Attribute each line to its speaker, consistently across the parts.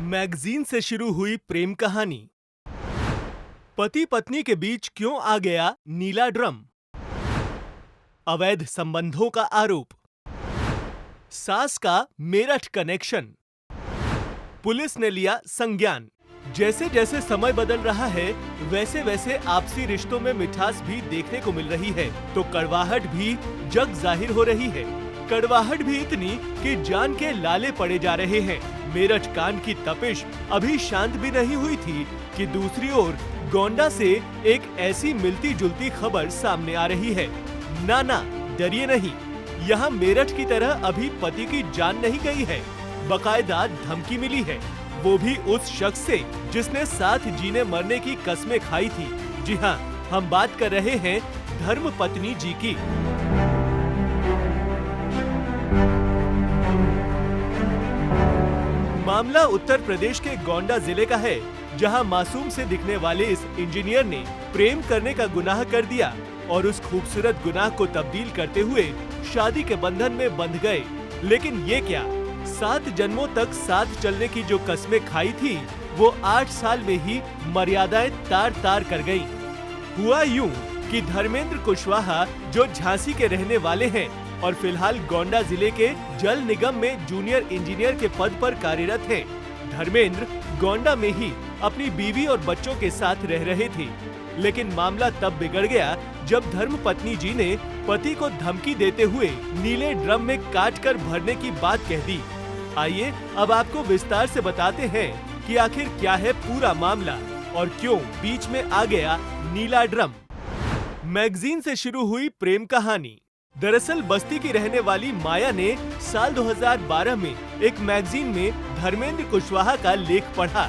Speaker 1: Magazine से शुरू हुई प्रेम कहानी। पति पत्नी के बीच क्यों आ गया नीला ड्रम? अवैध संबंधों का आरोप। सास का मेरठ कनेक्शन। पुलिस ने लिया संज्ञान। जैसे जैसे समय बदल रहा है वैसे वैसे आपसी रिश्तों में मिठास भी देखने को मिल रही है तो कड़वाहट भी जग जाहिर हो रही है। कड़वाहट भी इतनी कि जान के लाले पड़े जा रहे हैं। मेरठ कांड की तपिश अभी शांत भी नहीं हुई थी कि दूसरी ओर गोंडा से एक ऐसी मिलती जुलती खबर सामने आ रही है। ना डरिए नहीं, यहाँ मेरठ की तरह अभी पति की जान नहीं गई है, बकायदा धमकी मिली है, वो भी उस शख्स से जिसने साथ जीने मरने की कस्में खाई थी। जी हाँ, हम बात कर रहे हैं धर्म पत्नी जी की। मामला उत्तर प्रदेश के गोंडा जिले का है, जहां मासूम से दिखने वाले इस इंजीनियर ने प्रेम करने का गुनाह कर दिया और उस खूबसूरत गुनाह को तब्दील करते हुए शादी के बंधन में बंध गए। लेकिन ये क्या, 7 जन्मों तक साथ चलने की जो कस्में खाई थी वो 8 साल में ही मर्यादाएं तार तार कर गयी। हुआ यूं कि धर्मेंद्र कुशवाहा जो झांसी के रहने वाले हैं और फिलहाल गोंडा जिले के जल निगम में जूनियर इंजीनियर के पद पर कार्यरत हैं। धर्मेंद्र गोंडा में ही अपनी बीवी और बच्चों के साथ रह रहे थे, लेकिन मामला तब बिगड़ गया जब धर्म पत्नी जी ने पति को धमकी देते हुए नीले ड्रम में काट कर भरने की बात कह दी। आइए अब आपको विस्तार से बताते हैं कि आखिर क्या है पूरा मामला और क्यों बीच में आ गया नीला ड्रम। मैगजीन से शुरू हुई प्रेम कहानी। दरअसल बस्ती की रहने वाली माया ने साल 2012 में एक मैगजीन में धर्मेंद्र कुशवाहा का लेख पढ़ा,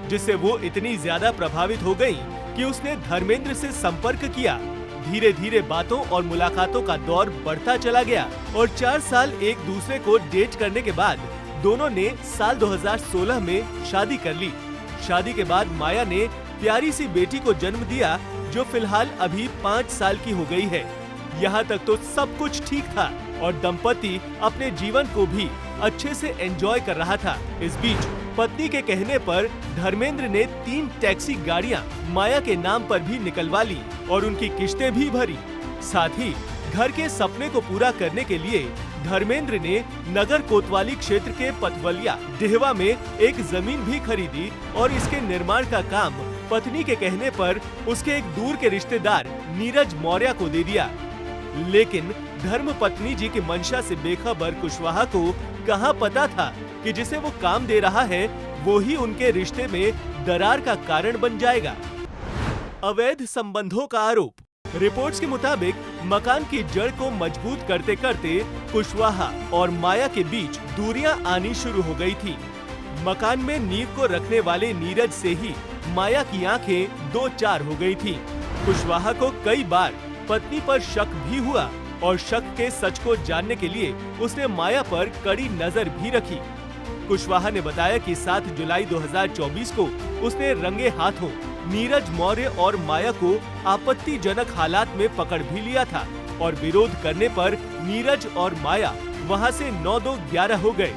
Speaker 1: जिससे वो इतनी ज्यादा प्रभावित हो गई कि उसने धर्मेंद्र से संपर्क किया। धीरे धीरे बातों और मुलाकातों का दौर बढ़ता चला गया और 4 साल एक दूसरे को डेट करने के बाद दोनों ने साल 2016 में शादी कर ली। शादी के बाद माया ने प्यारी सी बेटी को जन्म दिया, जो फिलहाल अभी 5 साल की हो गई है। यहाँ तक तो सब कुछ ठीक था और दंपति अपने जीवन को भी अच्छे से एंजॉय कर रहा था। इस बीच पत्नी के कहने पर धर्मेंद्र ने 3 टैक्सी गाड़ियाँ माया के नाम पर भी निकलवा ली और उनकी किश्तें भी भरी। साथ ही घर के सपने को पूरा करने के लिए धर्मेंद्र ने नगर कोतवाली क्षेत्र के पथवलिया डेहवा में एक जमीन भी खरीदी और इसके निर्माण का काम पत्नी के कहने पर उसके एक दूर के रिश्तेदार नीरज मौर्य को दे दिया। लेकिन धर्म पत्नी जी की मंशा से बेखबर कुशवाहा को कहाँ पता था कि जिसे वो काम दे रहा है वो ही उनके रिश्ते में दरार का कारण बन जाएगा। अवैध संबंधों का आरोप। रिपोर्ट्स के मुताबिक मकान की जड़ को मजबूत करते करते कुशवाहा और माया के बीच दूरियां आनी शुरू हो गई थी। मकान में नींव को रखने वाले नीरज से ही माया की आंखें 2-4 हो गई थी। कुशवाहा को कई बार पत्नी पर शक भी हुआ और शक के सच को जानने के लिए उसने माया पर कड़ी नजर भी रखी। कुशवाहा ने बताया कि 7 जुलाई 2024 को उसने रंगे हाथों नीरज मौर्य और माया को आपत्तिजनक हालात में पकड़ भी लिया था और विरोध करने पर नीरज और माया वहां से 9-2-11 हो गए।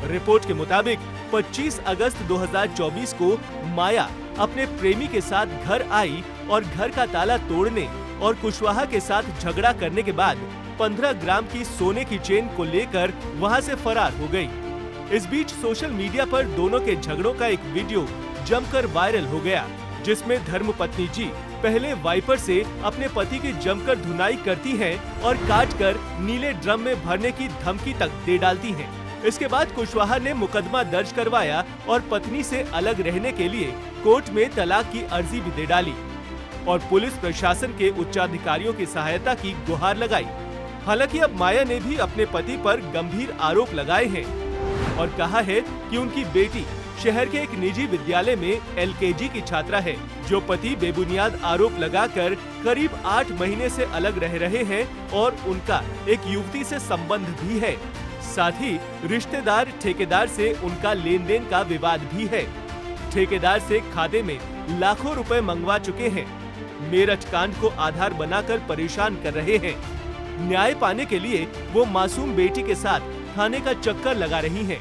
Speaker 1: रिपोर्ट के मुताबिक 25 अगस्त 2024 को माया अपने प्रेमी के साथ घर आई और घर का ताला तोड़ने और कुशवाहा के साथ झगड़ा करने के बाद 15 ग्राम की सोने की चेन को लेकर वहां से फरार हो गई। इस बीच सोशल मीडिया पर दोनों के झगड़ों का एक वीडियो जमकर वायरल हो गया, जिसमें धर्मपत्नी जी पहले वाइपर से अपने पति की जमकर धुनाई करती हैं और काट कर नीले ड्रम में भरने की धमकी तक दे डालती हैं। इसके बाद कुशवाहा ने मुकदमा दर्ज करवाया और पत्नी से अलग रहने के लिए कोर्ट में तलाक की अर्जी भी दे डाली और पुलिस प्रशासन के उच्चाधिकारियों की सहायता की गुहार लगाई। हालांकि अब माया ने भी अपने पति पर गंभीर आरोप लगाए हैं और कहा है कि उनकी बेटी शहर के एक निजी विद्यालय में LKG की छात्रा है, जो पति बेबुनियाद आरोप लगाकर करीब 8 महीने से अलग रह रहे हैं और उनका एक युवती से संबंध भी है। साथ ही रिश्तेदार ठेकेदार से उनका लेन देन का विवाद भी है। ठेकेदार से खाते में लाखों रुपए मंगवा चुके हैं। मेरठ कांड को आधार बनाकर परेशान कर रहे हैं। न्याय पाने के लिए वो मासूम बेटी के साथ थाने का चक्कर लगा रही हैं।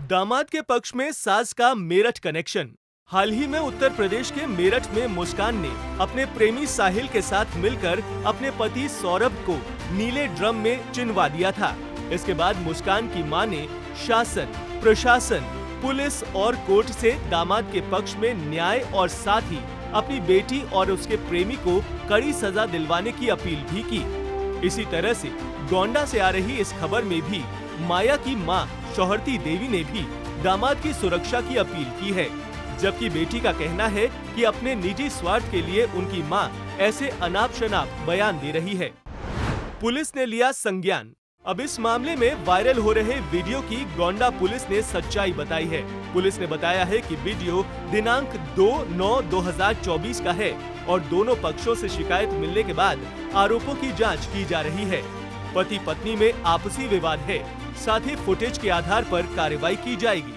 Speaker 1: दामाद के पक्ष में सास का मेरठ कनेक्शन। हाल ही में उत्तर प्रदेश के मेरठ में मुस्कान ने अपने प्रेमी साहिल के साथ मिलकर अपने पति सौरभ को नीले ड्रम में चिनवा दिया था। इसके बाद मुस्कान की मां ने शासन, प्रशासन, पुलिस और कोर्ट से दामाद के पक्ष में न्याय और साथ ही अपनी बेटी और उसके प्रेमी को कड़ी सजा दिलवाने की अपील भी की। इसी तरह से गोंडा से आ रही इस खबर में भी माया की मां शोहरती देवी ने भी दामाद की सुरक्षा की अपील की है, जबकि बेटी का कहना है कि अपने निजी स्वार्थ के लिए उनकी मां ऐसे अनाप शनाप बयान दे रही है। पुलिस ने लिया संज्ञान। अब इस मामले में वायरल हो रहे वीडियो की गोंडा पुलिस ने सच्चाई बताई है। पुलिस ने बताया है कि वीडियो दिनांक 2/9/2024 का है और दोनों पक्षों से शिकायत मिलने के बाद आरोपों की जांच की जा रही है। पति पत्नी में आपसी विवाद है, साथ ही फुटेज के आधार पर कार्रवाई की जाएगी।